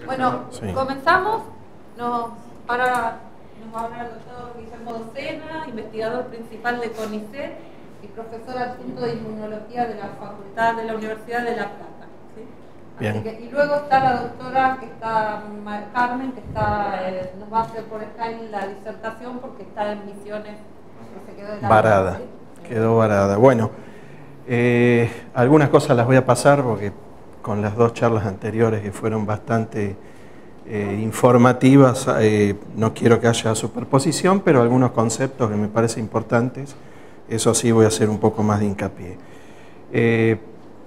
Bueno, Sí. comenzamos. Ahora nos va a hablar el doctor Guillermo Docena, investigador principal de CONICET y profesor adjunto de inmunología de la Facultad de la Universidad de La Plata. ¿Sí? Así que, y luego está la doctora Carmen, que nos va a hacer por Skype la disertación porque está en misiones, que se quedó de la Varada, ¿sí? quedó varada. Bueno, algunas cosas las voy a pasar porque con las dos charlas anteriores que fueron bastante informativas, no quiero que haya superposición, pero algunos conceptos que me parecen importantes, eso sí voy a hacer un poco más de hincapié.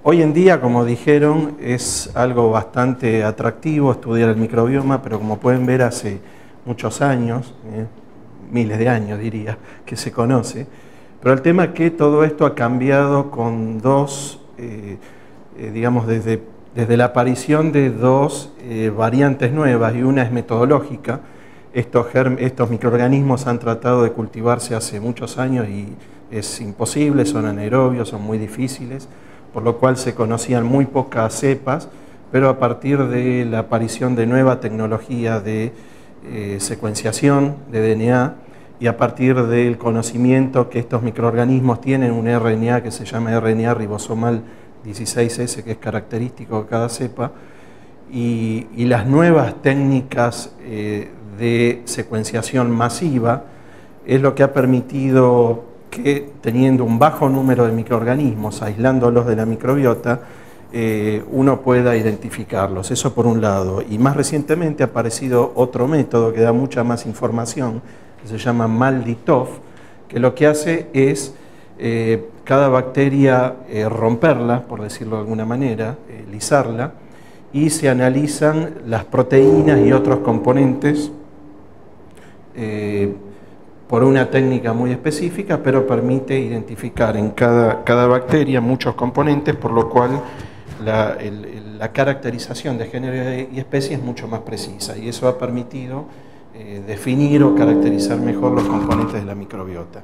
Hoy en día, como dijeron, es algo bastante atractivo estudiar el microbioma, pero como pueden ver hace muchos años, miles de años diría, que se conoce. Pero el tema es que todo esto ha cambiado con dos, digamos, desde la aparición de dos variantes nuevas, y una es metodológica. Estos microorganismos han tratado de cultivarse hace muchos años y es imposible, son anaerobios, son muy difíciles, por lo cual se conocían muy pocas cepas, pero a partir de la aparición de nueva tecnología de secuenciación de DNA, y a partir del conocimiento que estos microorganismos tienen un RNA que se llama RNA ribosomal 16S, que es característico de cada cepa, y las nuevas técnicas de secuenciación masiva, es lo que ha permitido que, teniendo un bajo número de microorganismos, aislándolos de la microbiota, uno pueda identificarlos. Eso por un lado. Y más recientemente ha aparecido otro método que da mucha más información, que se llama MALDI-TOF, que lo que hace es cada bacteria romperla, por decirlo de alguna manera, lisarla, y se analizan las proteínas y otros componentes por una técnica muy específica, pero permite identificar en cada bacteria muchos componentes, por lo cual la caracterización de género y especie es mucho más precisa, y eso ha permitido definir o caracterizar mejor los componentes de la microbiota.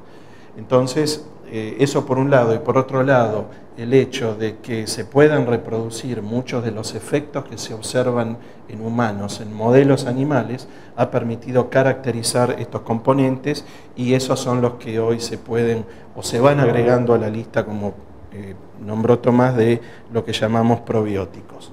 Entonces, eso por un lado, y por otro lado, el hecho de que se puedan reproducir muchos de los efectos que se observan en humanos, en modelos animales, ha permitido caracterizar estos componentes, y esos son los que hoy se pueden o se van agregando a la lista, como nombró Tomás, de lo que llamamos probióticos.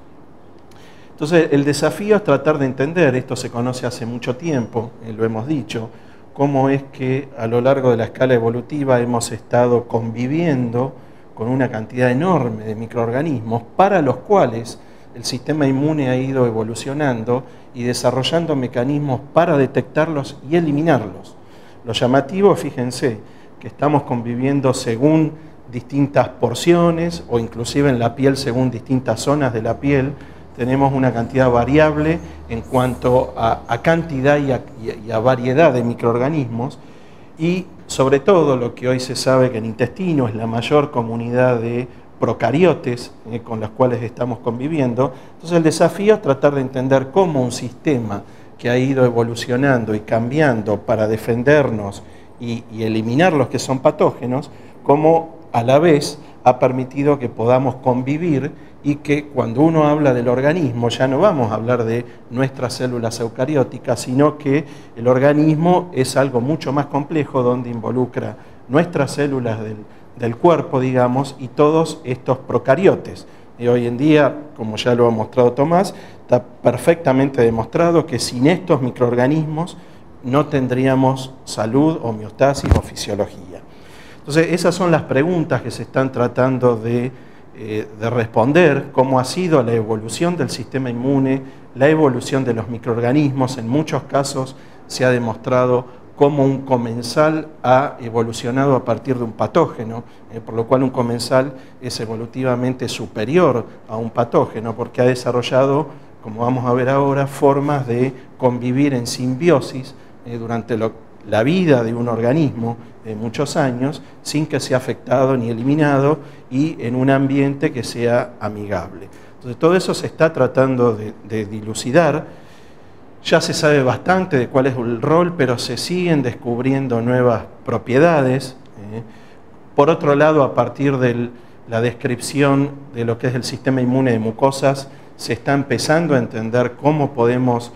Entonces, el desafío es tratar de entender, esto se conoce hace mucho tiempo, lo hemos dicho, cómo es que a lo largo de la escala evolutiva hemos estado conviviendo con una cantidad enorme de microorganismos para los cuales el sistema inmune ha ido evolucionando y desarrollando mecanismos para detectarlos y eliminarlos. Lo llamativo, fíjense, que estamos conviviendo según distintas porciones o inclusive en la piel según distintas zonas de la piel. Tenemos una cantidad variable en cuanto a cantidad y a variedad de microorganismos, y sobre todo lo que hoy se sabe que el intestino es la mayor comunidad de procariotes con las cuales estamos conviviendo. Entonces el desafío es tratar de entender cómo un sistema que ha ido evolucionando y cambiando para defendernos y eliminar los que son patógenos, cómo a la vez ha permitido que podamos convivir, y que cuando uno habla del organismo ya no vamos a hablar de nuestras células eucarióticas, sino que el organismo es algo mucho más complejo, donde involucra nuestras células del cuerpo, digamos, y todos estos procariotes. Y hoy en día, como ya lo ha mostrado Tomás, está perfectamente demostrado que sin estos microorganismos no tendríamos salud, homeostasis o fisiología. Entonces, esas son las preguntas que se están tratando de responder: cómo ha sido la evolución del sistema inmune, la evolución de los microorganismos. En muchos casos se ha demostrado cómo un comensal ha evolucionado a partir de un patógeno, por lo cual un comensal es evolutivamente superior a un patógeno, porque ha desarrollado, como vamos a ver ahora, formas de convivir en simbiosis durante la vida de un organismo de muchos años, sin que sea afectado ni eliminado, y en un ambiente que sea amigable. Entonces, todo eso se está tratando de dilucidar. Ya se sabe bastante de cuál es el rol, pero se siguen descubriendo nuevas propiedades. Por otro lado, a partir de la descripción de lo que es el sistema inmune de mucosas, se está empezando a entender cómo podemos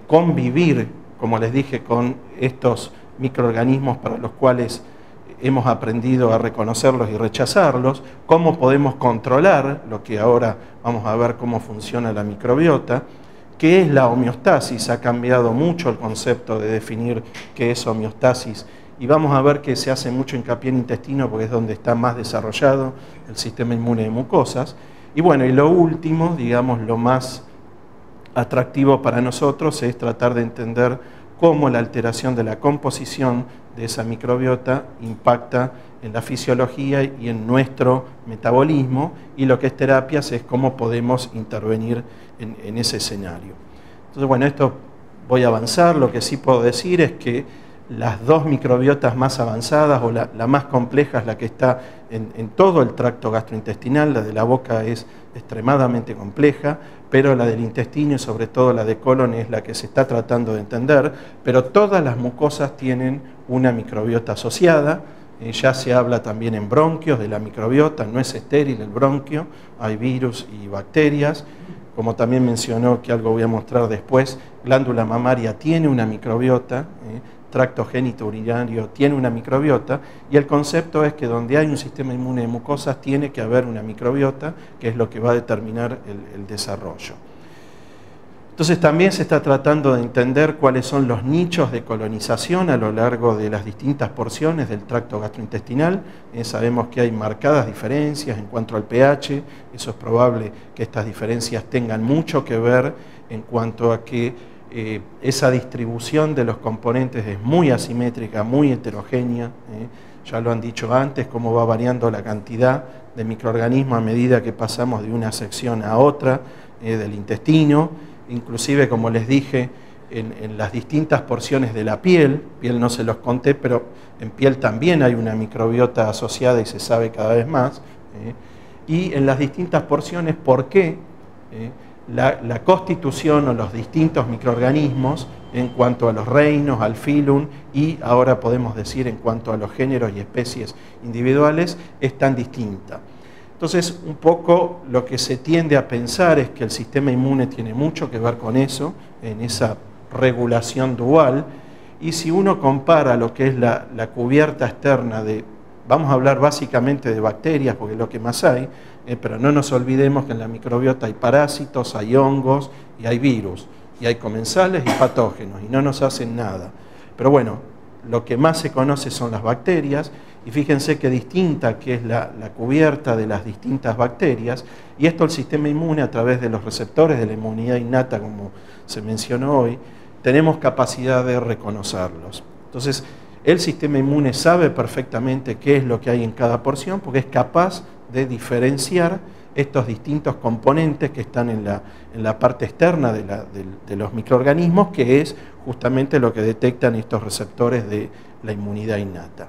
convivir, como les dije, con estos microorganismos para los cuales hemos aprendido a reconocerlos y rechazarlos, cómo podemos controlar, lo que ahora vamos a ver cómo funciona la microbiota, qué es la homeostasis. Ha cambiado mucho el concepto de definir qué es homeostasis y vamos a ver que se hace mucho hincapié en intestino porque es donde está más desarrollado el sistema inmune de mucosas. Y bueno, y lo último, digamos, lo más atractivo para nosotros es tratar de entender cómo la alteración de la composición de esa microbiota impacta en la fisiología y en nuestro metabolismo, y lo que es terapias es cómo podemos intervenir en ese escenario. Entonces, bueno, esto voy a avanzar. Lo que sí puedo decir es que las dos microbiotas más avanzadas, o la más compleja, es la que está en todo el tracto gastrointestinal. La de la boca es extremadamente compleja, pero la del intestino y sobre todo la de colon es la que se está tratando de entender, pero todas las mucosas tienen una microbiota asociada. Ya se habla también en bronquios de la microbiota, no es estéril el bronquio, hay virus y bacterias. Como también mencionó, que algo voy a mostrar después, glándula mamaria tiene una microbiota, tracto genitourinario tiene una microbiota, y el concepto es que donde hay un sistema inmune de mucosas tiene que haber una microbiota, que es lo que va a determinar el desarrollo. Entonces también se está tratando de entender cuáles son los nichos de colonización a lo largo de las distintas porciones del tracto gastrointestinal. Sabemos que hay marcadas diferencias en cuanto al pH, eso es probable que estas diferencias tengan mucho que ver en cuanto a que esa distribución de los componentes es muy asimétrica, muy heterogénea. Ya lo han dicho antes, cómo va variando la cantidad de microorganismos a medida que pasamos de una sección a otra del intestino. Inclusive, como les dije, en las distintas porciones de la piel no se los conté, pero en piel también hay una microbiota asociada y se sabe cada vez más. Y en las distintas porciones, ¿por qué? La constitución o los distintos microorganismos en cuanto a los reinos, al filum, y ahora podemos decir en cuanto a los géneros y especies individuales, es tan distinta. Entonces, un poco lo que se tiende a pensar es que el sistema inmune tiene mucho que ver con eso, en esa regulación dual, y si uno compara lo que es la cubierta externa de, vamos a hablar básicamente de bacterias, porque es lo que más hay, pero no nos olvidemos que en la microbiota hay parásitos, hay hongos y hay virus, y hay comensales y patógenos, y no nos hacen nada. Pero bueno, lo que más se conoce son las bacterias, y fíjense qué distinta que es la cubierta de las distintas bacterias, y esto el sistema inmune, a través de los receptores de la inmunidad innata, como se mencionó hoy, tenemos capacidad de reconocerlos. Entonces, el sistema inmune sabe perfectamente qué es lo que hay en cada porción, porque es capaz de diferenciar estos distintos componentes que están en la parte externa de los microorganismos, que es justamente lo que detectan estos receptores de la inmunidad innata.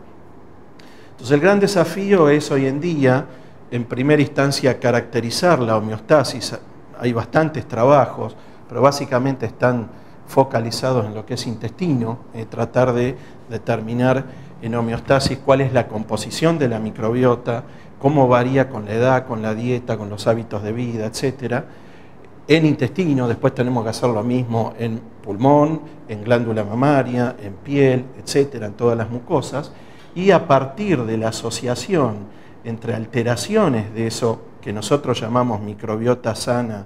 Entonces, el gran desafío es hoy en día, en primera instancia, caracterizar la homeostasis. Hay bastantes trabajos, pero básicamente están focalizados en lo que es intestino, tratar de determinar en homeostasis cuál es la composición de la microbiota, cómo varía con la edad, con la dieta, con los hábitos de vida, etc. En intestino, después tenemos que hacer lo mismo en pulmón, en glándula mamaria, en piel, etc., en todas las mucosas, y a partir de la asociación entre alteraciones de eso que nosotros llamamos microbiota sana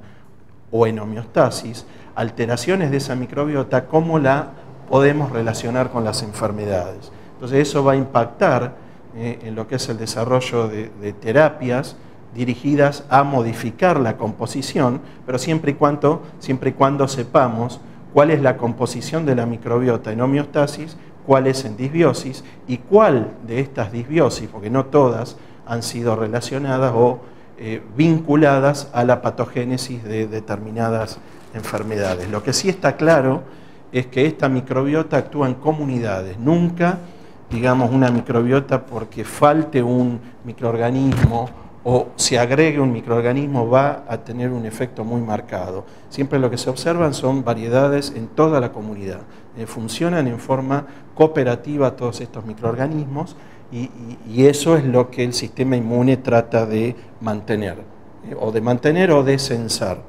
o en homeostasis, alteraciones de esa microbiota, cómo la podemos relacionar con las enfermedades. Entonces eso va a impactar en lo que es el desarrollo de terapias dirigidas a modificar la composición, pero siempre y cuando sepamos cuál es la composición de la microbiota en homeostasis, cuál es en disbiosis y cuál de estas disbiosis, porque no todas han sido relacionadas o vinculadas a la patogénesis de determinadas enfermedades. Lo que sí está claro es que esta microbiota actúa en comunidades, nunca, digamos, una microbiota porque falte un microorganismo o se agregue un microorganismo va a tener un efecto muy marcado. Siempre lo que se observan son variedades en toda la comunidad. Funcionan en forma cooperativa todos estos microorganismos y eso es lo que el sistema inmune trata de mantener o de censar.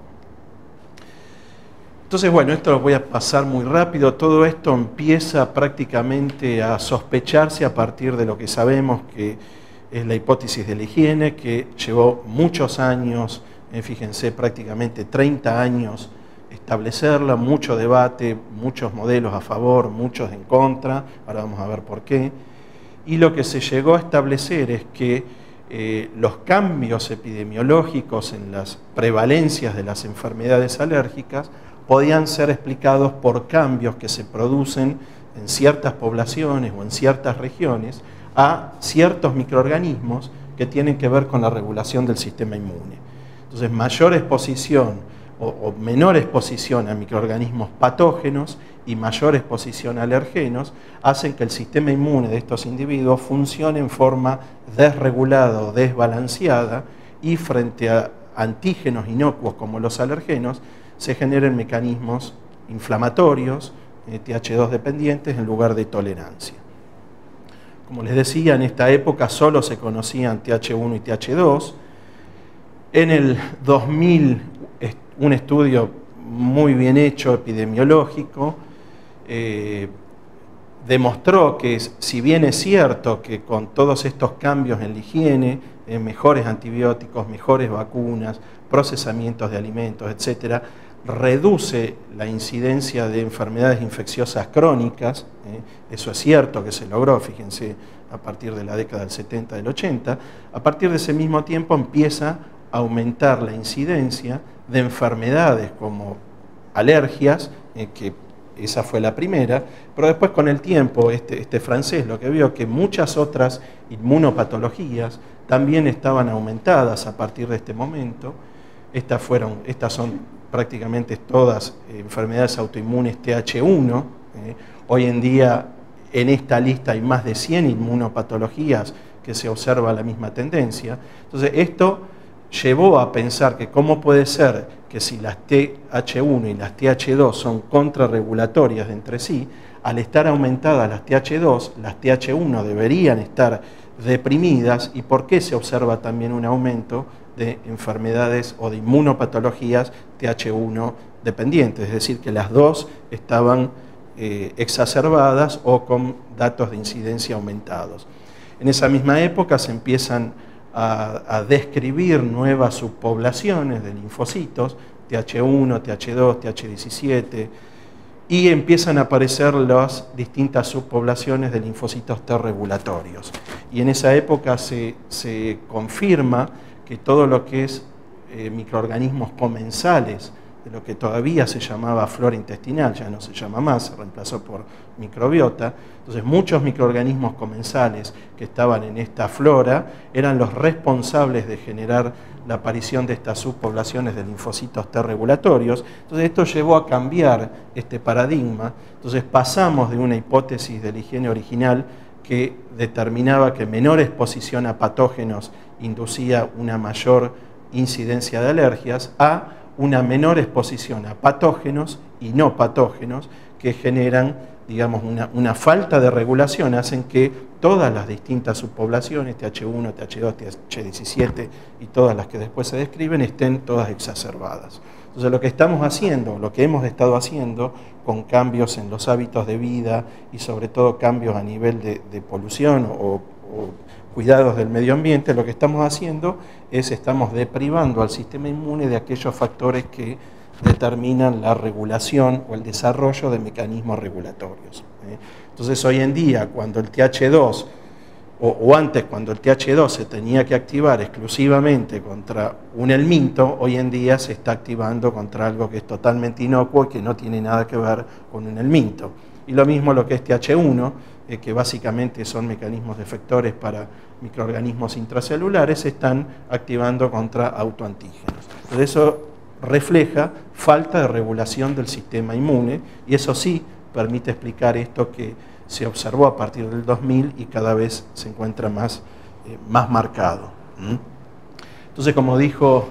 Entonces, bueno, esto lo voy a pasar muy rápido. Todo esto empieza prácticamente a sospecharse a partir de lo que sabemos que es la hipótesis de la higiene, que llevó muchos años, fíjense, prácticamente 30 años establecerla, mucho debate, muchos modelos a favor, muchos en contra, ahora vamos a ver por qué. Y lo que se llegó a establecer es que los cambios epidemiológicos en las prevalencias de las enfermedades alérgicas podían ser explicados por cambios que se producen en ciertas poblaciones o en ciertas regiones a ciertos microorganismos que tienen que ver con la regulación del sistema inmune. Entonces, mayor exposición o menor exposición a microorganismos patógenos y mayor exposición a alergenos hacen que el sistema inmune de estos individuos funcione en forma desregulada o desbalanceada, y frente a antígenos inocuos como los alergenos se generen mecanismos inflamatorios, TH2 dependientes, en lugar de tolerancia. Como les decía, en esta época solo se conocían TH1 y TH2. En el 2000, un estudio muy bien hecho epidemiológico demostró que, si bien es cierto que con todos estos cambios en la higiene, mejores antibióticos, mejores vacunas, procesamientos de alimentos, etcétera, reduce la incidencia de enfermedades infecciosas crónicas, eso es cierto que se logró, fíjense, a partir de la década del 70, del 80, a partir de ese mismo tiempo empieza a aumentar la incidencia de enfermedades como alergias, que esa fue la primera, pero después con el tiempo este francés lo que vio que muchas otras inmunopatologías también estaban aumentadas a partir de este momento. Estas son prácticamente todas enfermedades autoinmunes TH1. Hoy en día en esta lista hay más de 100 inmunopatologías que se observa la misma tendencia. Entonces esto llevó a pensar que cómo puede ser que si las TH1 y las TH2 son contrarregulatorias entre sí, al estar aumentadas las TH2, las TH1 deberían estar deprimidas, y por qué se observa también un aumento de enfermedades o de inmunopatologías TH1 dependientes, es decir, que las dos estaban exacerbadas o con datos de incidencia aumentados. En esa misma época se empiezan a describir nuevas subpoblaciones de linfocitos, TH1, TH2, TH17, y empiezan a aparecer las distintas subpoblaciones de linfocitos T regulatorios. Y en esa época se confirma que todo lo que es microorganismos comensales, de lo que todavía se llamaba flora intestinal, ya no se llama más, se reemplazó por microbiota. Entonces muchos microorganismos comensales que estaban en esta flora eran los responsables de generar la aparición de estas subpoblaciones de linfocitos T regulatorios. Entonces esto llevó a cambiar este paradigma. Entonces pasamos de una hipótesis de la higiene original que determinaba que menor exposición a patógenos inducía una mayor incidencia de alergias, a una menor exposición a patógenos y no patógenos que generan, digamos, una falta de regulación, hacen que todas las distintas subpoblaciones, TH1, TH2, TH17 y todas las que después se describen, estén todas exacerbadas. Entonces lo que estamos haciendo, lo que hemos estado haciendo con cambios en los hábitos de vida y sobre todo cambios a nivel de polución o cuidados del medio ambiente, lo que estamos haciendo es estamos deprivando al sistema inmune de aquellos factores que determinan la regulación o el desarrollo de mecanismos regulatorios. Entonces hoy en día, cuando el TH2, o antes cuando el TH2 se tenía que activar exclusivamente contra un helminto, hoy en día se está activando contra algo que es totalmente inocuo y que no tiene nada que ver con un helminto. Y lo mismo lo que es TH1, que básicamente son mecanismos efectores para microorganismos intracelulares, se están activando contra autoantígenos. Entonces eso refleja falta de regulación del sistema inmune, y eso sí permite explicar esto que se observó a partir del 2000 y cada vez se encuentra más marcado. Entonces, como dijo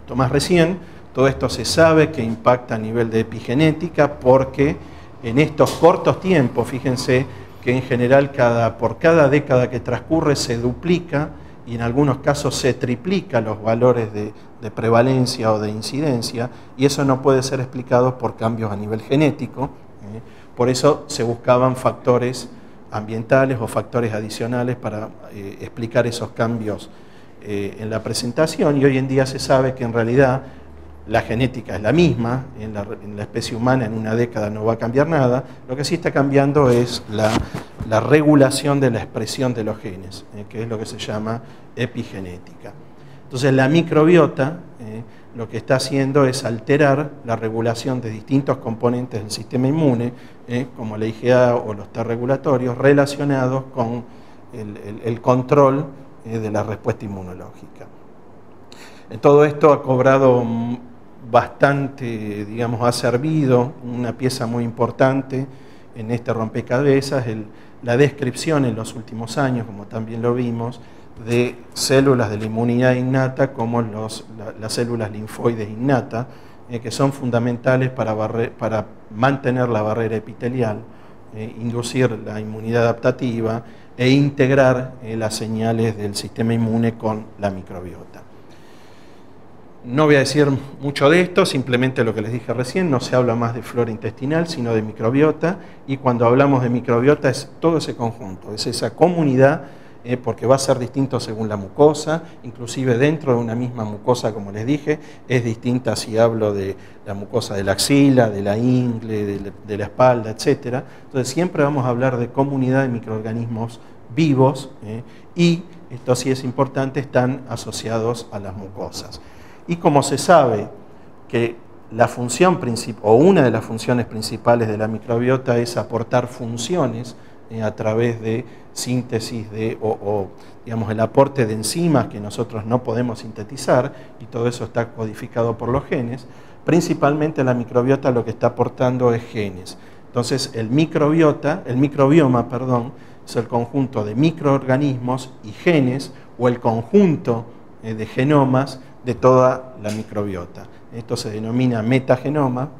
Tomás recién, todo esto se sabe que impacta a nivel de epigenética, porque en estos cortos tiempos, fíjense que en general por cada década que transcurre se duplica y en algunos casos se triplica los valores de de prevalencia o de incidencia, y eso no puede ser explicado por cambios a nivel genético. Por eso se buscaban factores ambientales o factores adicionales para explicar esos cambios en la presentación, y hoy en día se sabe que en realidad la genética es la misma, en la especie humana en una década no va a cambiar nada, lo que sí está cambiando es la regulación de la expresión de los genes, que es lo que se llama epigenética. Entonces la microbiota lo que está haciendo es alterar la regulación de distintos componentes del sistema inmune, como la IgA o los T regulatorios, relacionados con el control de la respuesta inmunológica. Todo esto ha cobrado bastante, digamos, ha servido una pieza muy importante en este rompecabezas, la descripción en los últimos años, como también lo vimos, de células de la inmunidad innata como las células linfoides innatas, que son fundamentales para mantener la barrera epitelial, inducir la inmunidad adaptativa e integrar las señales del sistema inmune con la microbiota. No voy a decir mucho de esto, simplemente lo que les dije recién, no se habla más de flora intestinal, sino de microbiota, y cuando hablamos de microbiota es todo ese conjunto, es esa comunidad, porque va a ser distinto según la mucosa, inclusive dentro de una misma mucosa, como les dije, es distinta si hablo de la mucosa de la axila, de la ingle, de la espalda, etc. Entonces siempre vamos a hablar de comunidad de microorganismos vivos, y esto sí es importante, están asociados a las mucosas. Y como se sabe que la función principal, o una de las funciones principales de la microbiota es aportar funciones a través de síntesis o digamos, el aporte de enzimas que nosotros no podemos sintetizar, y todo eso está codificado por los genes, principalmente la microbiota lo que está aportando es genes. Entonces el microbioma, es el conjunto de microorganismos y genes, o el conjunto de genomas de toda la microbiota. Esto se denomina metagenoma,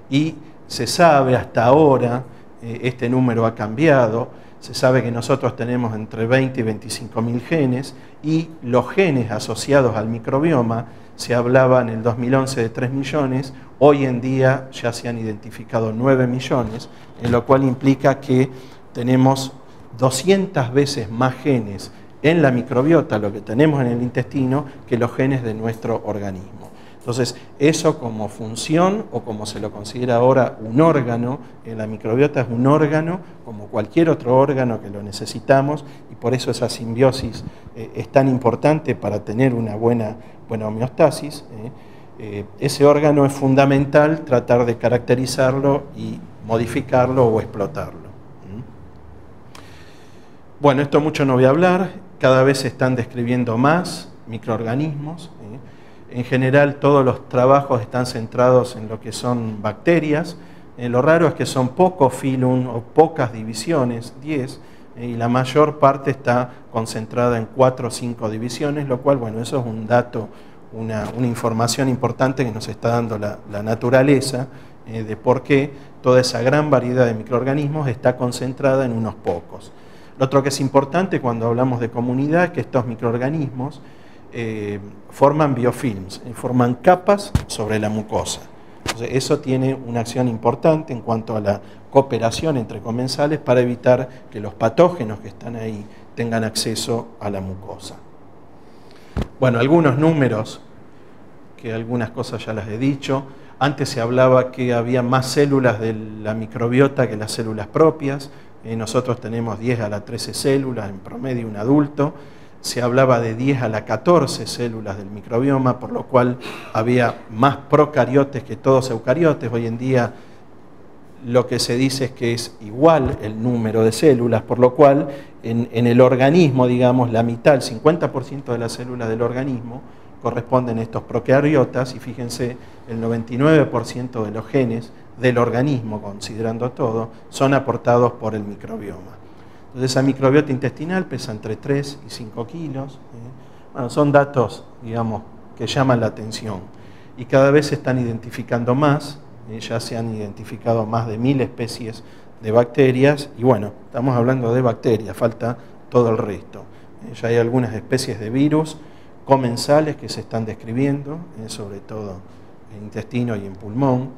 y se sabe hasta ahora, este número ha cambiado, se sabe que nosotros tenemos entre 20 y 25 mil genes, y los genes asociados al microbioma, se hablaba en el 2011 de 3 millones, hoy en día ya se han identificado 9 millones, en lo cual implica que tenemos 200 veces más genes en la microbiota, lo que tenemos en el intestino, que los genes de nuestro organismo. Entonces, eso como función, o como se lo considera ahora un órgano, la microbiota es un órgano, como cualquier otro órgano que lo necesitamos, y por eso esa simbiosis es tan importante para tener una buena homeostasis. Ese órgano es fundamental tratar de caracterizarlo y modificarlo o explotarlo. Bueno, esto mucho no voy a hablar. Cada vez se están describiendo más microorganismos. En general todos los trabajos están centrados en lo que son bacterias. Lo raro es que son pocos filum o pocas divisiones, 10, y la mayor parte está concentrada en 4 o 5 divisiones, lo cual, bueno, eso es un dato, una información importante que nos está dando la naturaleza de por qué toda esa gran variedad de microorganismos está concentrada en unos pocos. Lo otro que es importante cuando hablamos de comunidad es que estos microorganismos forman biofilms, forman capas sobre la mucosa. Entonces, eso tiene una acción importante en cuanto a la cooperación entre comensales para evitar que los patógenos que están ahí tengan acceso a la mucosa. Bueno, algunos números, que algunas cosas ya las he dicho. Antes se hablaba que había más células de la microbiota que las células propias. Nosotros tenemos 10 a la 13 células, en promedio un adulto. Se hablaba de 10 a la 14 células del microbioma, por lo cual había más procariotes que todos eucariotes. Hoy en día lo que se dice es que es igual el número de células, por lo cual en el organismo, digamos, la mitad, el 50% de las células del organismo corresponden a estos procariotas, y fíjense, el 99% de los genes del organismo, considerando todo, son aportados por el microbioma. Entonces, esa microbiota intestinal pesa entre 3 y 5 kilos. Bueno, son datos, digamos, que llaman la atención. Y cada vez se están identificando más, ya se han identificado más de 1000 especies de bacterias, y bueno, estamos hablando de bacterias, falta todo el resto. Ya hay algunas especies de virus, comensales que se están describiendo, sobre todo en intestino y en pulmón.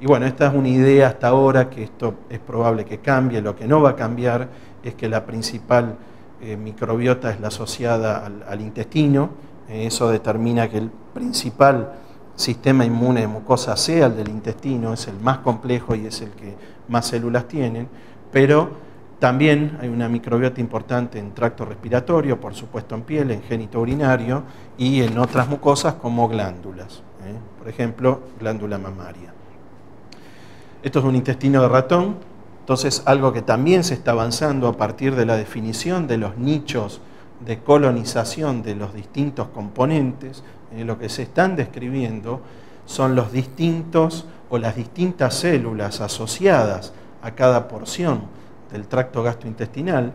Y bueno, esta es una idea hasta ahora, que esto es probable que cambie. Lo que no va a cambiar es que la principal microbiota es la asociada al intestino. Eso determina que el principal sistema inmune de mucosa sea el del intestino, es el más complejo y es el que más células tienen, pero también hay una microbiota importante en tracto respiratorio, por supuesto en piel, en génito urinario y en otras mucosas como glándulas, por ejemplo, glándula mamaria. Esto es un intestino de ratón, entonces algo que también se está avanzando a partir de la definición de los nichos de colonización de los distintos componentes. Lo que se están describiendo son los distintos o las distintas células asociadas a cada porción del tracto gastrointestinal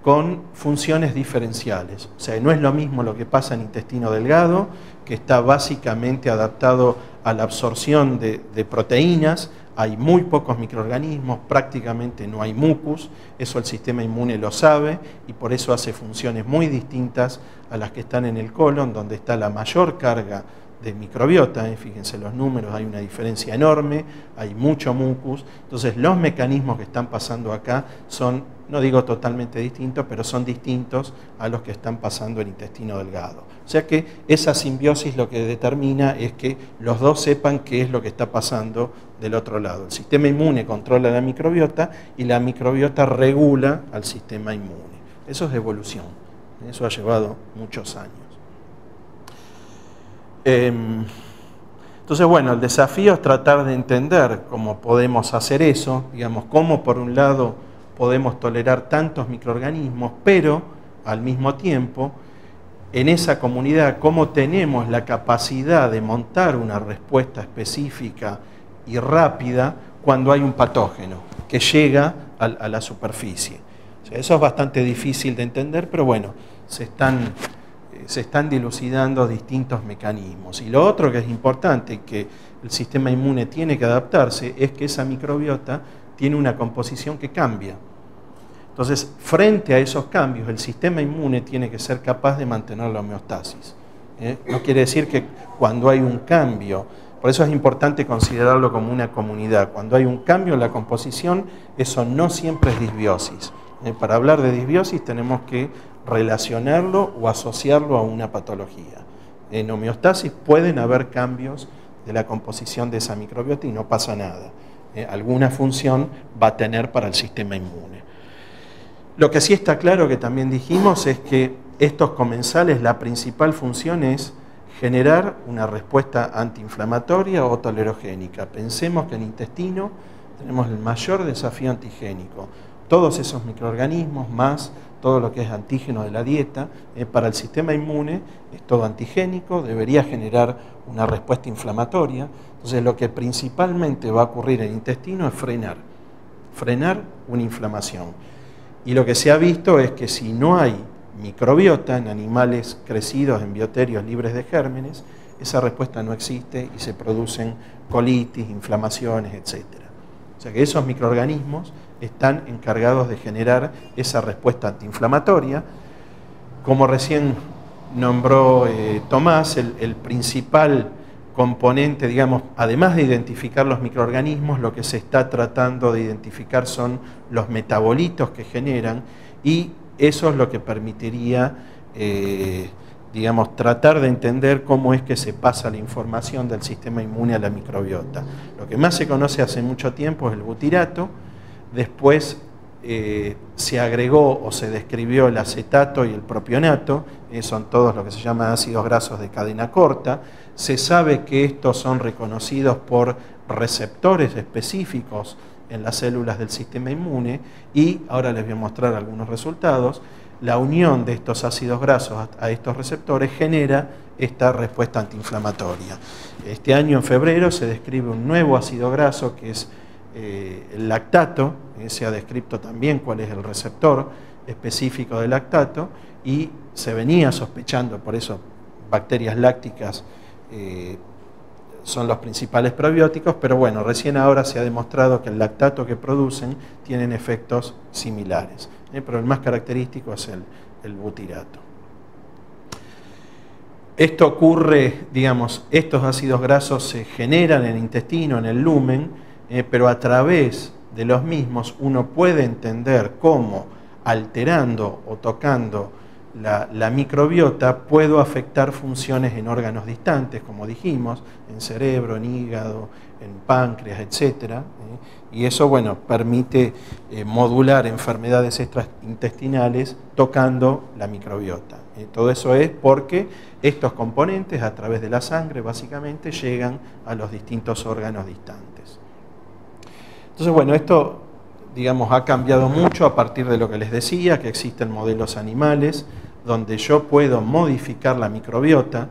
con funciones diferenciales. O sea, no es lo mismo lo que pasa en intestino delgado, que está básicamente adaptado a la absorción de proteínas. Hay muy pocos microorganismos, prácticamente no hay mucus, eso el sistema inmune lo sabe y por eso hace funciones muy distintas a las que están en el colon, donde está la mayor carga de microbiota. Fíjense los números, hay una diferencia enorme, hay mucho mucus. Entonces los mecanismos que están pasando acá son, no digo totalmente distintos, pero son distintos a los que están pasando en intestino delgado. O sea que esa simbiosis lo que determina es que los dos sepan qué es lo que está pasando del otro lado. El sistema inmune controla la microbiota y la microbiota regula al sistema inmune. Eso es evolución. Eso ha llevado muchos años. Entonces, bueno, el desafío es tratar de entender cómo podemos hacer eso, digamos, cómo por un lado podemos tolerar tantos microorganismos, pero al mismo tiempo, en esa comunidad, cómo tenemos la capacidad de montar una respuesta específica y rápida cuando hay un patógeno que llega a la superficie. O sea, eso es bastante difícil de entender, pero bueno, se están dilucidando distintos mecanismos. Y lo otro que es importante, que el sistema inmune tiene que adaptarse, es que esa microbiota tiene una composición que cambia. Entonces, frente a esos cambios, el sistema inmune tiene que ser capaz de mantener la homeostasis. No quiere decir que cuando hay un cambio, por eso es importante considerarlo como una comunidad. Cuando hay un cambio en la composición, eso no siempre es disbiosis. Para hablar de disbiosis tenemos que relacionarlo o asociarlo a una patología. En homeostasis pueden haber cambios de la composición de esa microbiota y no pasa nada. Alguna función va a tener para el sistema inmune. Lo que sí está claro, que también dijimos, es que estos comensales, la principal función es generar una respuesta antiinflamatoria o tolerogénica. Pensemos que en el intestino tenemos el mayor desafío antigénico. Todos esos microorganismos más todo lo que es antígeno de la dieta, para el sistema inmune es todo antigénico, debería generar una respuesta inflamatoria. Entonces lo que principalmente va a ocurrir en el intestino es frenar una inflamación. Y lo que se ha visto es que si no hay microbiota en animales crecidos en bioterios libres de gérmenes, esa respuesta no existe y se producen colitis, inflamaciones, etc. O sea que esos microorganismos están encargados de generar esa respuesta antiinflamatoria. Como recién nombró Tomás, el principal componente, digamos, además de identificar los microorganismos, lo que se está tratando de identificar son los metabolitos que generan, y eso es lo que permitiría, digamos, tratar de entender cómo es que se pasa la información del sistema inmune a la microbiota. Lo que más se conoce hace mucho tiempo es el butirato. Después se agregó o se describió el acetato y el propionato, son todos lo que se llama ácidos grasos de cadena corta. Se sabe que estos son reconocidos por receptores específicos en las células del sistema inmune, y ahora les voy a mostrar algunos resultados. La unión de estos ácidos grasos a estos receptores genera esta respuesta antiinflamatoria. Este año, en febrero, se describe un nuevo ácido graso que es el lactato. Se ha descrito también cuál es el receptor específico del lactato, y se venía sospechando, por eso bacterias lácticas son los principales probióticos, pero bueno, recién ahora se ha demostrado que el lactato que producen tienen efectos similares, pero el más característico es el butirato. Esto ocurre, digamos, estos ácidos grasos se generan en el intestino, en el lumen, pero a través de los mismos uno puede entender cómo alterando o tocando la microbiota puedo afectar funciones en órganos distantes, como dijimos, en cerebro, en hígado, en páncreas, etc. Y eso, bueno, permite modular enfermedades extraintestinales tocando la microbiota. Todo eso es porque estos componentes, a través de la sangre, básicamente, llegan a los distintos órganos distantes. Entonces, bueno, esto, digamos, ha cambiado mucho a partir de lo que les decía, que existen modelos animales donde yo puedo modificar la microbiota.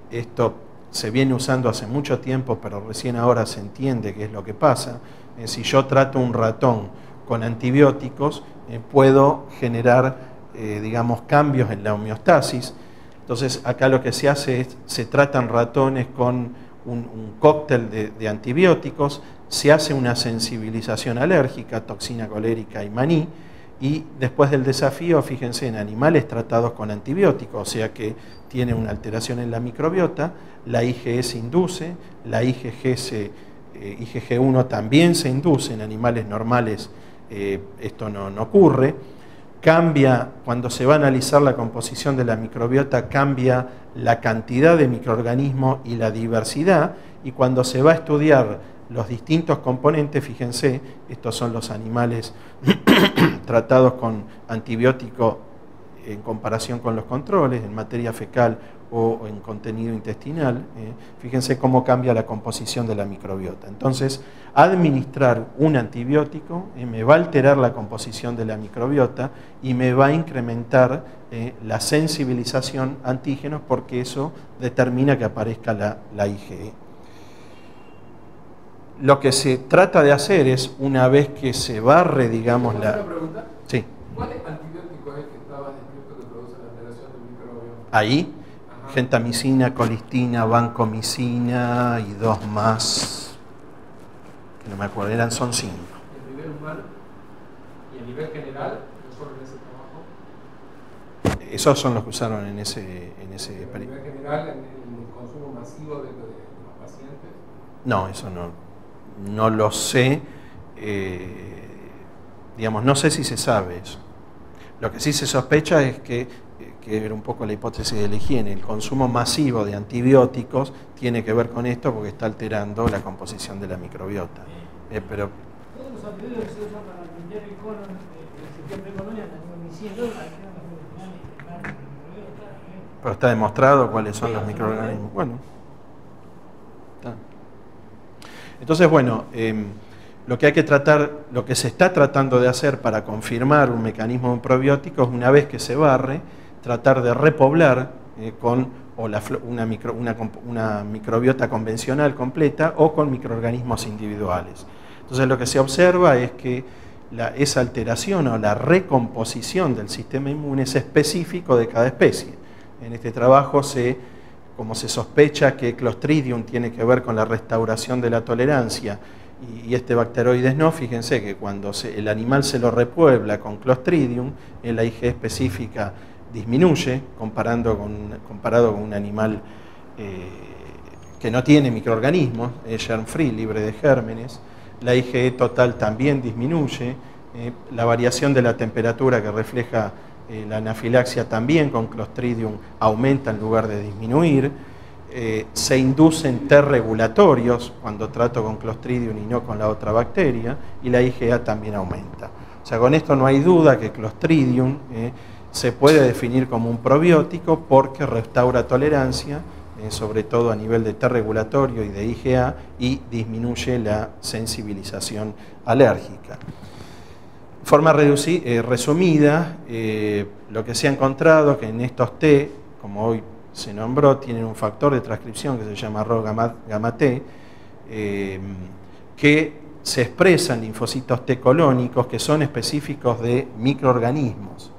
Esto se viene usando hace mucho tiempo, pero recién ahora se entiende qué es lo que pasa. Si yo trato un ratón con antibióticos, puedo generar, digamos, cambios en la homeostasis. Entonces, acá lo que se hace es, se tratan ratones con un cóctel de antibióticos, se hace una sensibilización alérgica, toxina colérica y maní, y después del desafío, fíjense, en animales tratados con antibióticos, o sea que tiene una alteración en la microbiota, la IgE se induce, la IgG1 también se induce, en animales normales esto no ocurre. Cambia, cuando se va a analizar la composición de la microbiota, cambia la cantidad de microorganismos y la diversidad, y cuando se va a estudiar los distintos componentes, fíjense, estos son los animales tratados con antibiótico en comparación con los controles, en materia fecal o en contenido intestinal, fíjense cómo cambia la composición de la microbiota. Entonces, administrar un antibiótico me va a alterar la composición de la microbiota y me va a incrementar la sensibilización a antígenos, porque eso determina que aparezca la IgE. Lo que se trata de hacer es, una vez que se barre, digamos, ¿Una pregunta? Sí. ¿Cuál antibiótico es el que estaba descrito que produce la alteración del microbio? Ahí, gentamicina, colistina, vancomicina y dos más, que no me acuerdo, son 5. ¿Y a nivel humano? ¿Y a nivel general? ¿No solo en ese trabajo? Esos son los que usaron en ese ¿A nivel general, en el consumo masivo de los pacientes? No, eso no lo sé, digamos, no sé si se sabe eso. Lo que sí se sospecha es que era un poco la hipótesis de la higiene, el consumo masivo de antibióticos tiene que ver con esto porque está alterando la composición de la microbiota. Pero todos los antibióticos que se usan para limpiar el colon, el sistema precolonia, también diciendo, pero está demostrado cuáles son los microorganismos. Bueno, está. Entonces, bueno, lo que hay que tratar, lo que se está tratando de hacer para confirmar un mecanismo de un probiótico es, una vez que se barre, tratar de repoblar con una microbiota convencional completa o con microorganismos individuales. Entonces, lo que se observa es que esa alteración o la recomposición del sistema inmune es específico de cada especie. En este trabajo, como se sospecha que Clostridium tiene que ver con la restauración de la tolerancia y este bacteroides no, fíjense que cuando el animal se lo repuebla con Clostridium, la IgE específica disminuye comparado con un animal que no tiene microorganismos, germ free, libre de gérmenes. La IgE total también disminuye, la variación de la temperatura que refleja la anafilaxia también con Clostridium aumenta en lugar de disminuir. Se inducen T regulatorios cuando trato con Clostridium y no con la otra bacteria, y la IgA también aumenta. O sea, con esto no hay duda que Clostridium se puede definir como un probiótico porque restaura tolerancia, sobre todo a nivel de T regulatorio y de IgA, y disminuye la sensibilización alérgica. De forma resumida, lo que se ha encontrado que en estos T, como hoy se nombró, tienen un factor de transcripción que se llama Rho-gamma T, que se expresan linfocitos T colónicos que son específicos de microorganismos.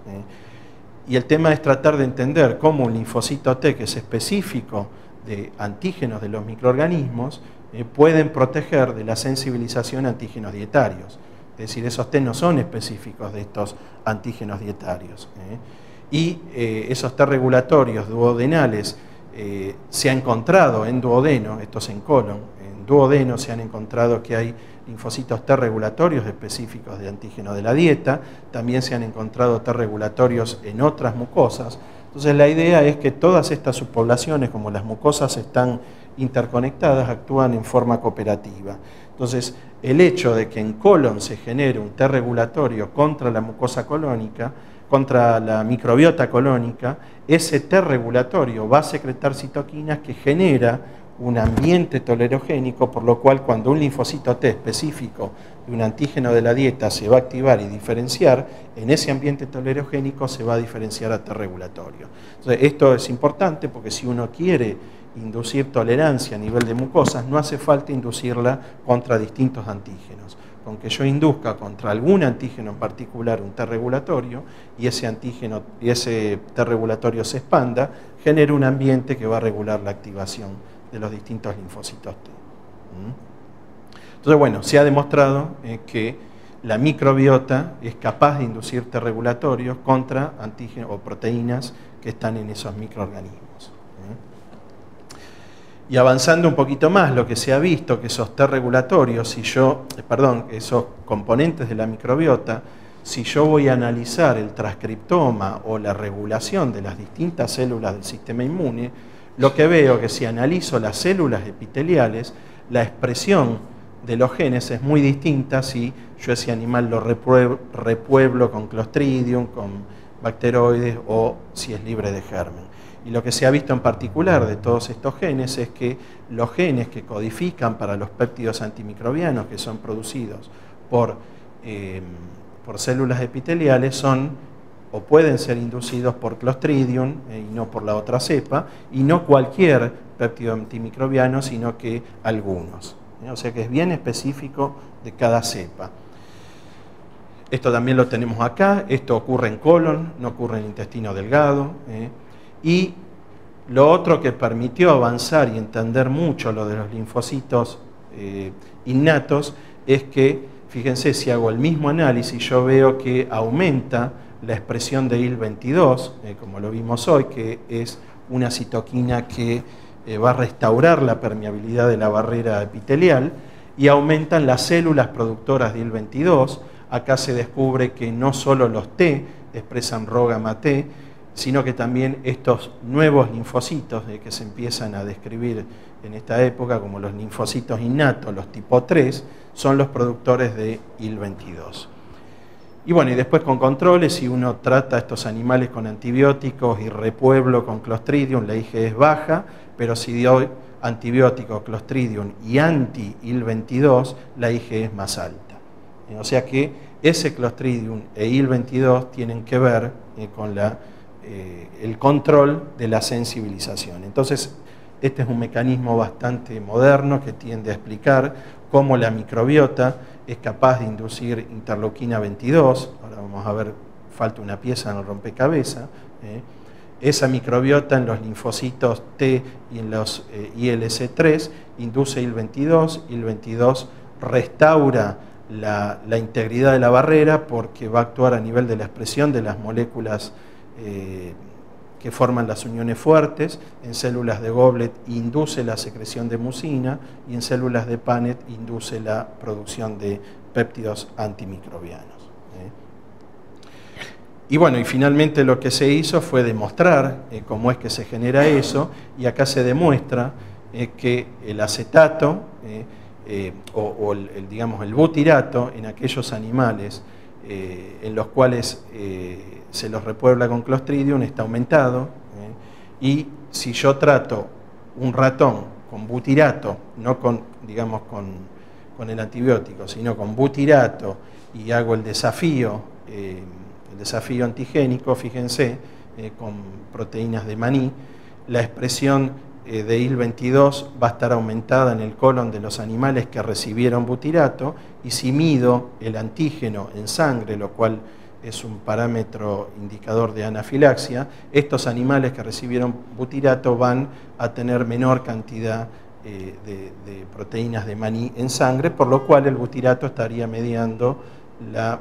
Y el tema es tratar de entender cómo un linfocito T que es específico de antígenos de los microorganismos pueden proteger de la sensibilización a antígenos dietarios. Es decir, esos T no son específicos de estos antígenos dietarios. Y esos T regulatorios duodenales se ha encontrado en duodeno, esto es en colon, en duodeno se han encontrado que hay linfocitos T regulatorios específicos de antígeno de la dieta, también se han encontrado T regulatorios en otras mucosas. Entonces la idea es que todas estas subpoblaciones, como las mucosas están interconectadas, actúan en forma cooperativa. Entonces el hecho de que en colon se genere un T regulatorio contra la mucosa colónica, contra la microbiota colónica, ese T regulatorio va a secretar citoquinas que genera un ambiente tolerogénico, por lo cual cuando un linfocito T específico de un antígeno de la dieta se va a activar y diferenciar, en ese ambiente tolerogénico se va a diferenciar a T regulatorio. Entonces, esto es importante porque si uno quiere inducir tolerancia a nivel de mucosas, no hace falta inducirla contra distintos antígenos. Con que yo induzca contra algún antígeno en particular un T regulatorio y ese antígeno y ese T regulatorio se expanda, genera un ambiente que va a regular la activación de los distintos linfocitos T. Entonces, bueno, se ha demostrado que la microbiota es capaz de inducir T regulatorios contra antígenos o proteínas que están en esos microorganismos. Y avanzando un poquito más, lo que se ha visto que esos T regulatorios, esos componentes de la microbiota, si yo voy a analizar el transcriptoma o la regulación de las distintas células del sistema inmune, lo que veo que si analizo las células epiteliales, la expresión de los genes es muy distinta si yo ese animal lo repueblo con Clostridium, con bacteroides o si es libre de germen. Y lo que se ha visto en particular de todos estos genes es que los genes que codifican para los péptidos antimicrobianos que son producidos por células epiteliales son o pueden ser inducidos por Clostridium y no por la otra cepa, y no cualquier péptido antimicrobiano, sino que algunos. O sea que es bien específico de cada cepa. Esto también lo tenemos acá, esto ocurre en colon, no ocurre en el intestino delgado. Y lo otro que permitió avanzar y entender mucho lo de los linfocitos innatos es que, fíjense, si hago el mismo análisis, yo veo que aumenta la expresión de IL-22, como lo vimos hoy, que es una citoquina que va a restaurar la permeabilidad de la barrera epitelial, y aumentan las células productoras de IL-22. Acá se descubre que no solo los T expresan Rho-gamma T, sino que también estos nuevos linfocitos que se empiezan a describir en esta época, como los linfocitos innatos, los tipo 3, son los productores de IL-22. Y bueno, y después con controles, si uno trata a estos animales con antibióticos y repueblo con Clostridium, la IgE es baja, pero si doy antibiótico, Clostridium y anti-IL-22, la IgE es más alta. O sea que ese Clostridium e IL-22 tienen que ver con el control de la sensibilización. Entonces, este es un mecanismo bastante moderno que tiende a explicar cómo la microbiota es capaz de inducir interleuquina 22. Ahora vamos a ver, falta una pieza en el rompecabezas. Esa microbiota en los linfocitos T y en los ILC3 induce IL-22. IL-22 restaura la integridad de la barrera porque va a actuar a nivel de la expresión de las moléculas que forman las uniones fuertes. En células de Goblet induce la secreción de mucina y en células de Paneth induce la producción de péptidos antimicrobianos. Y bueno, y finalmente lo que se hizo fue demostrar cómo es que se genera eso, y acá se demuestra que el acetato digamos el butirato en aquellos animales en los cuales se los repuebla con Clostridium está aumentado, y si yo trato un ratón con butirato, no con, digamos, con el antibiótico, sino con butirato, y hago el desafío antigénico, fíjense, con proteínas de maní, la expresión de IL-22 va a estar aumentada en el colon de los animales que recibieron butirato, y si mido el antígeno en sangre, lo cual es un parámetro indicador de anafilaxia, estos animales que recibieron butirato van a tener menor cantidad de proteínas de maní en sangre, por lo cual el butirato estaría mediando la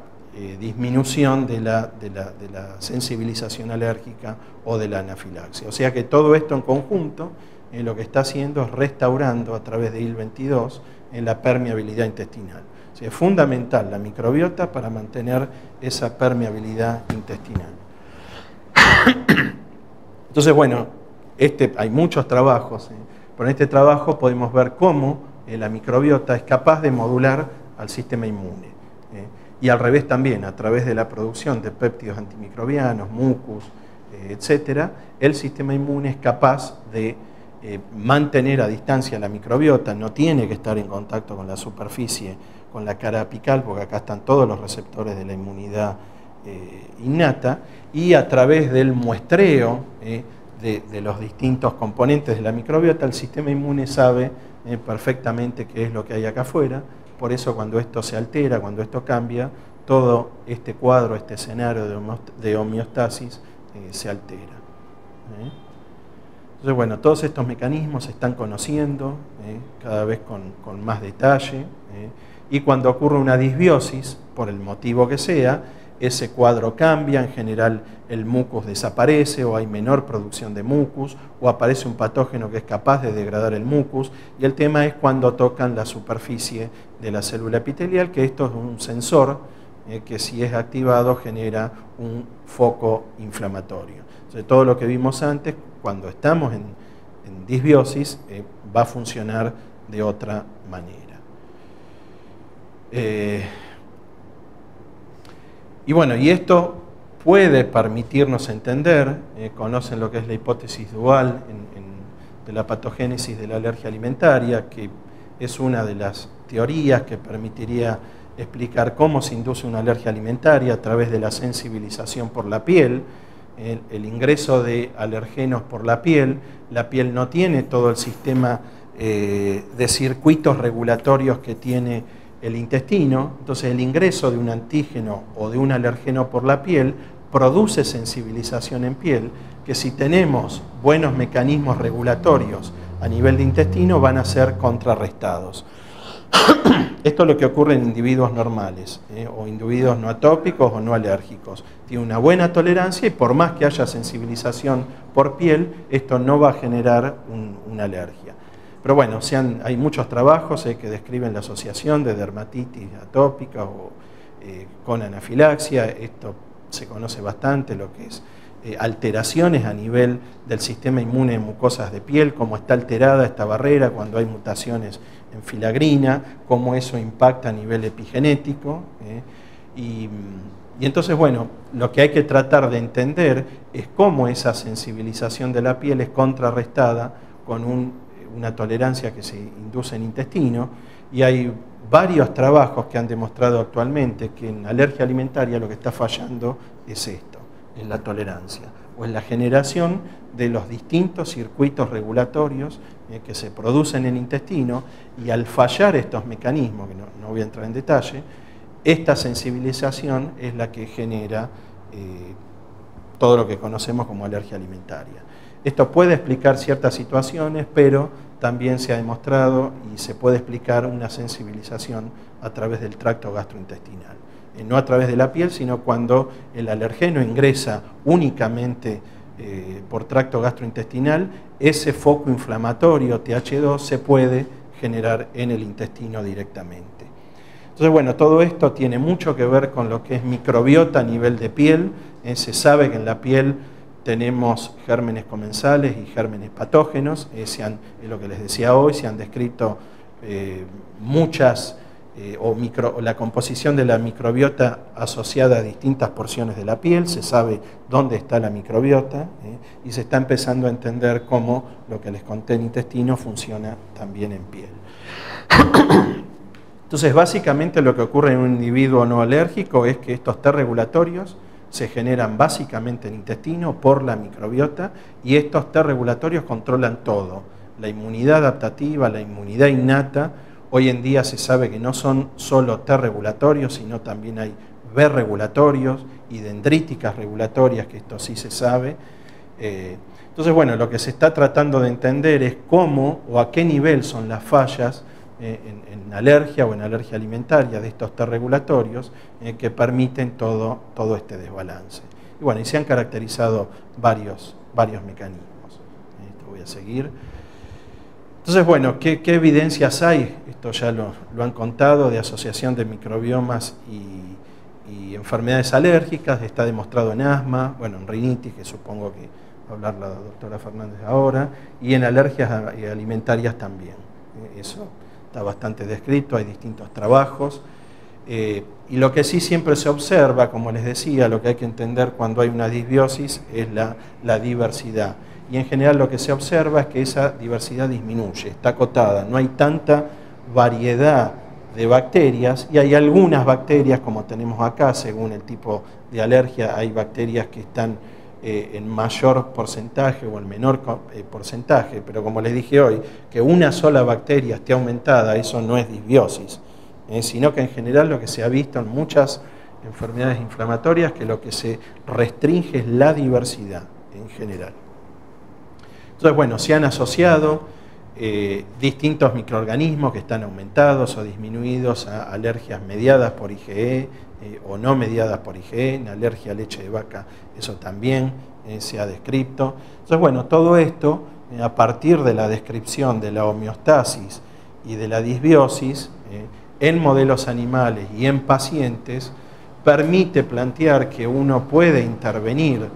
disminución de la sensibilización alérgica o de la anafilaxia. O sea que todo esto en conjunto lo que está haciendo es restaurando a través de IL-22 la permeabilidad intestinal. O sea, es fundamental la microbiota para mantener esa permeabilidad intestinal. Entonces, bueno, hay muchos trabajos, pero en este trabajo podemos ver cómo la microbiota es capaz de modular al sistema inmune. Y al revés también, a través de la producción de péptidos antimicrobianos, mucus, etcétera, el sistema inmune es capaz de mantener a distancia la microbiota, no tiene que estar en contacto con la superficie, con la cara apical, porque acá están todos los receptores de la inmunidad innata, y a través del muestreo de los distintos componentes de la microbiota, el sistema inmune sabe perfectamente qué es lo que hay acá afuera. Por eso cuando esto se altera, cuando esto cambia, todo este cuadro, este escenario de homeostasis se altera. Entonces, bueno, todos estos mecanismos se están conociendo cada vez con más detalle, y cuando ocurre una disbiosis, por el motivo que sea, ese cuadro cambia, en general el mucus desaparece o hay menor producción de mucus o aparece un patógeno que es capaz de degradar el mucus, y el tema es cuando tocan la superficie de la célula epitelial, que esto es un sensor que si es activado genera un foco inflamatorio. Entonces, todo lo que vimos antes, cuando estamos en disbiosis, va a funcionar de otra manera. Y bueno, y esto puede permitirnos entender, conocen lo que es la hipótesis dual de la patogénesis de la alergia alimentaria, que es una de las teorías que permitiría explicar cómo se induce una alergia alimentaria a través de la sensibilización por la piel, el ingreso de alergenos por la piel no tiene todo el sistema de circuitos regulatorios que tiene el intestino, entonces el ingreso de un antígeno o de un alergeno por la piel produce sensibilización en piel, que si tenemos buenos mecanismos regulatorios a nivel de intestino van a ser contrarrestados. Esto es lo que ocurre en individuos normales, o individuos no atópicos o no alérgicos. Tiene una buena tolerancia y por más que haya sensibilización por piel, esto no va a generar una alergia. Pero bueno, hay muchos trabajos que describen la asociación de dermatitis atópica o con anafilaxia. Esto se conoce bastante, lo que es alteraciones a nivel del sistema inmune de mucosas de piel, cómo está alterada esta barrera cuando hay mutaciones en filagrina, cómo eso impacta a nivel epigenético. Y entonces, bueno, lo que hay que tratar de entender es cómo esa sensibilización de la piel es contrarrestada con una tolerancia que se induce en intestino, y hay varios trabajos que han demostrado actualmente que en alergia alimentaria lo que está fallando es esto, es la tolerancia, o es la generación de los distintos circuitos regulatorios que se producen en el intestino, y al fallar estos mecanismos, que no voy a entrar en detalle, esta sensibilización es la que genera todo lo que conocemos como alergia alimentaria. Esto puede explicar ciertas situaciones, pero también se ha demostrado y se puede explicar una sensibilización a través del tracto gastrointestinal. No a través de la piel, sino cuando el alergeno ingresa únicamente por tracto gastrointestinal, ese foco inflamatorio TH2 se puede generar en el intestino directamente. Entonces, bueno, todo esto tiene mucho que ver con lo que es microbiota a nivel de piel. Se sabe que en la piel tenemos gérmenes comensales y gérmenes patógenos, es lo que les decía hoy, se han descrito la composición de la microbiota asociada a distintas porciones de la piel, se sabe dónde está la microbiota, y se está empezando a entender cómo lo que les conté en intestino funciona también en piel. Entonces, básicamente lo que ocurre en un individuo no alérgico es que estos T regulatorios se generan básicamente en el intestino por la microbiota, y estos T regulatorios controlan todo, la inmunidad adaptativa, la inmunidad innata. Hoy en día se sabe que no son solo T regulatorios, sino también hay B regulatorios y dendríticas regulatorias, que esto sí se sabe. Entonces, bueno, lo que se está tratando de entender es cómo o a qué nivel son las fallas en alergia o en alergia alimentaria de estos T regulatorios que permiten todo este desbalance. Y bueno, y se han caracterizado varios mecanismos. Esto voy a seguir. Entonces, bueno, ¿qué evidencias hay? Esto ya lo han contado, de asociación de microbiomas y enfermedades alérgicas. Está demostrado en asma, bueno, en rinitis, que supongo que va a hablar la doctora Fernández ahora, y en alergias alimentarias también. Eso está bastante descrito, hay distintos trabajos. Y lo que sí siempre se observa, como les decía, lo que hay que entender cuando hay una disbiosis es la diversidad. Y en general lo que se observa es que esa diversidad disminuye, está acotada, no hay tanta variedad de bacterias, y hay algunas bacterias, como tenemos acá, según el tipo de alergia, hay bacterias que están en mayor porcentaje o en menor porcentaje, pero como les dije hoy, que una sola bacteria esté aumentada, eso no es disbiosis, sino que en general lo que se ha visto en muchas enfermedades inflamatorias, que lo que se restringe es la diversidad en general. Entonces, bueno, se han asociado distintos microorganismos que están aumentados o disminuidos a alergias mediadas por IgE o no mediadas por IgE, en alergia a leche de vaca, eso también se ha descrito. Entonces, bueno, todo esto, a partir de la descripción de la homeostasis y de la disbiosis, en modelos animales y en pacientes, permite plantear que uno puede intervenir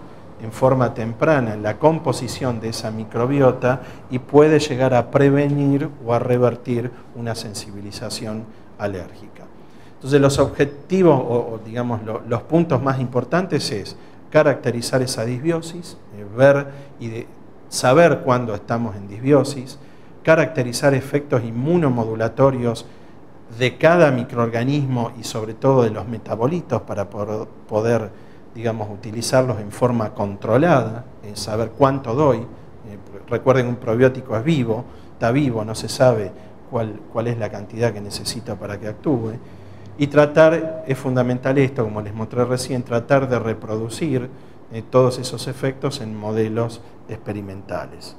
en forma temprana en la composición de esa microbiota y puede llegar a prevenir o a revertir una sensibilización alérgica. Entonces, los objetivos o digamos los puntos más importantes es caracterizar esa disbiosis, ver y saber cuándo estamos en disbiosis, caracterizar efectos inmunomodulatorios de cada microorganismo y sobre todo de los metabolitos para poder digamos, utilizarlos en forma controlada, saber cuánto doy. Recuerden, un probiótico es vivo, está vivo, no se sabe cuál es la cantidad que necesita para que actúe. Y tratar, es fundamental esto, como les mostré recién, tratar de reproducir todos esos efectos en modelos experimentales.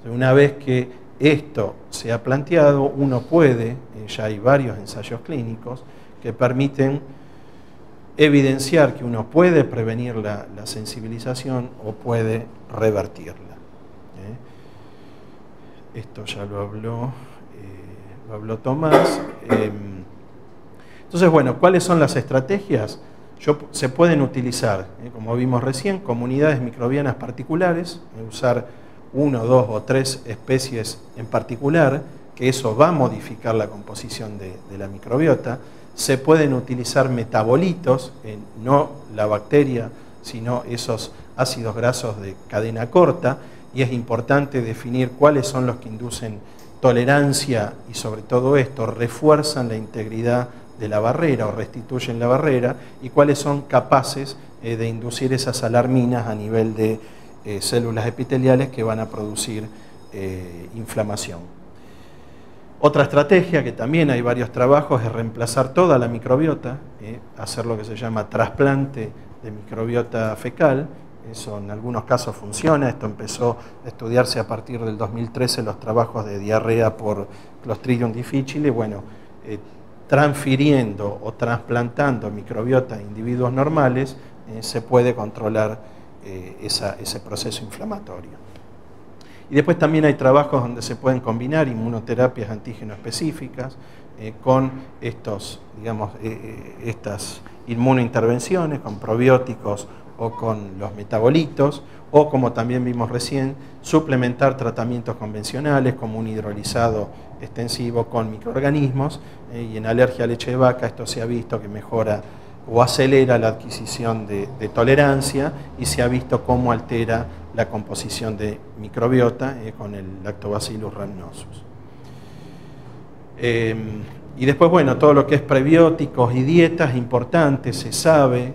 Una vez que esto se ha planteado, uno puede, ya hay varios ensayos clínicos que permiten evidenciar que uno puede prevenir la sensibilización o puede revertirla. Esto ya lo habló Tomás. Entonces, bueno, ¿cuáles son las estrategias? Se pueden utilizar, como vimos recién, comunidades microbianas particulares, usar 1, 2 o 3 especies en particular, que eso va a modificar la composición de la microbiota. Se pueden utilizar metabolitos, no la bacteria, sino esos ácidos grasos de cadena corta, y es importante definir cuáles son los que inducen tolerancia y sobre todo esto refuerzan la integridad de la barrera o restituyen la barrera, y cuáles son capaces de inducir esas alarminas a nivel de células epiteliales que van a producir inflamación. Otra estrategia, que también hay varios trabajos, es reemplazar toda la microbiota, hacer lo que se llama trasplante de microbiota fecal. Eso en algunos casos funciona. Esto empezó a estudiarse a partir del 2013, los trabajos de diarrea por Clostridium difficile. Bueno, transfiriendo o trasplantando microbiota a individuos normales, se puede controlar ese proceso inflamatorio. Y después también hay trabajos donde se pueden combinar inmunoterapias antígeno específicas con estas inmunointervenciones, con probióticos o con los metabolitos, o como también vimos recién, suplementar tratamientos convencionales como un hidrolizado extensivo con microorganismos, y en alergia a leche de vaca esto se ha visto que mejora o acelera la adquisición de tolerancia, y se ha visto cómo altera la composición de microbiota con el Lactobacillus rhamnosus. Y después, bueno, todo lo que es prebióticos y dietas es importante, se sabe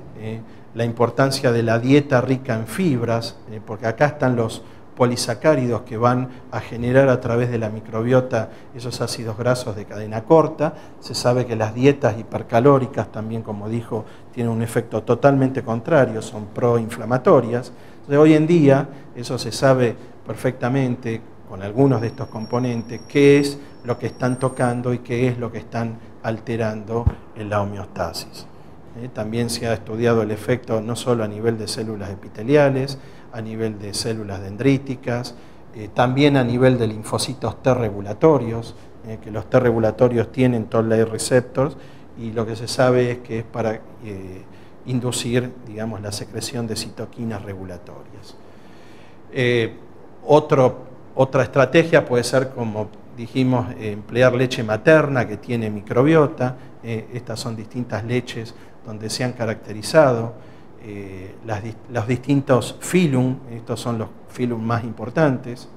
la importancia de la dieta rica en fibras, porque acá están los polisacáridos que van a generar a través de la microbiota esos ácidos grasos de cadena corta. Se sabe que las dietas hipercalóricas también, como dijo, tienen un efecto totalmente contrario, son proinflamatorias. Entonces, hoy en día, eso se sabe perfectamente con algunos de estos componentes, qué es lo que están tocando y qué es lo que están alterando en la homeostasis. También se ha estudiado el efecto no solo a nivel de células epiteliales, a nivel de células dendríticas, también a nivel de linfocitos T regulatorios, que los T regulatorios tienen Toll-like receptors, y lo que se sabe es que es para inducir, digamos, la secreción de citoquinas regulatorias. Otra estrategia puede ser, como dijimos, emplear leche materna que tiene microbiota. Estas son distintas leches donde se han caracterizado los distintos filum. Estos son los filum más importantes.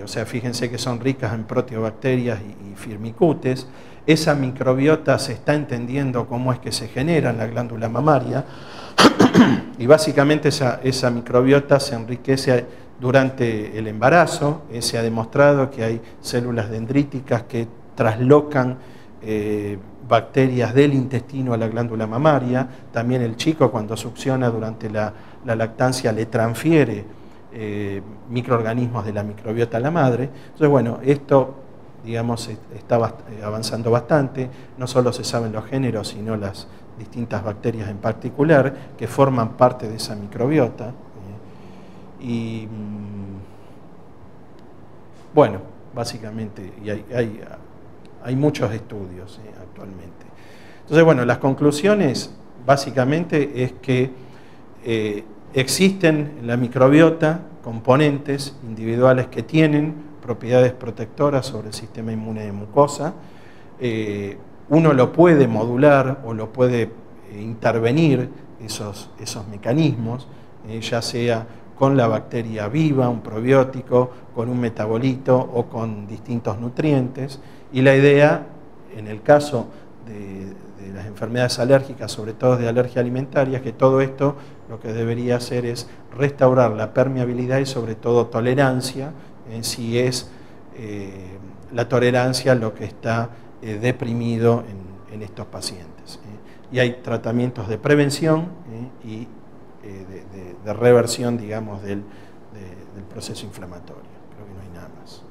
O sea, fíjense que son ricas en proteobacterias y firmicutes. Esa microbiota se está entendiendo cómo es que se genera en la glándula mamaria y básicamente esa microbiota se enriquece durante el embarazo. Se ha demostrado que hay células dendríticas que traslocan bacterias del intestino a la glándula mamaria. También el chico, cuando succiona durante la lactancia, le transfiere microorganismos de la microbiota a la madre. Entonces, bueno, esto, digamos, está avanzando bastante. No solo se saben los géneros, sino las distintas bacterias en particular que forman parte de esa microbiota. Y bueno, básicamente, y hay muchos estudios actualmente. Entonces, bueno, las conclusiones básicamente es que existen en la microbiota componentes individuales que tienen propiedades protectoras sobre el sistema inmune de mucosa. Uno lo puede modular o lo puede intervenir esos mecanismos, ya sea con la bacteria viva, un probiótico, con un metabolito o con distintos nutrientes. Y la idea, en el caso de las enfermedades alérgicas, sobre todo de alergia alimentaria, es que todo esto lo que debería hacer es restaurar la permeabilidad y sobre todo tolerancia, si es la tolerancia lo que está deprimido en estos pacientes. Y hay tratamientos de prevención y de reversión, digamos, del proceso inflamatorio. Creo que no hay nada más.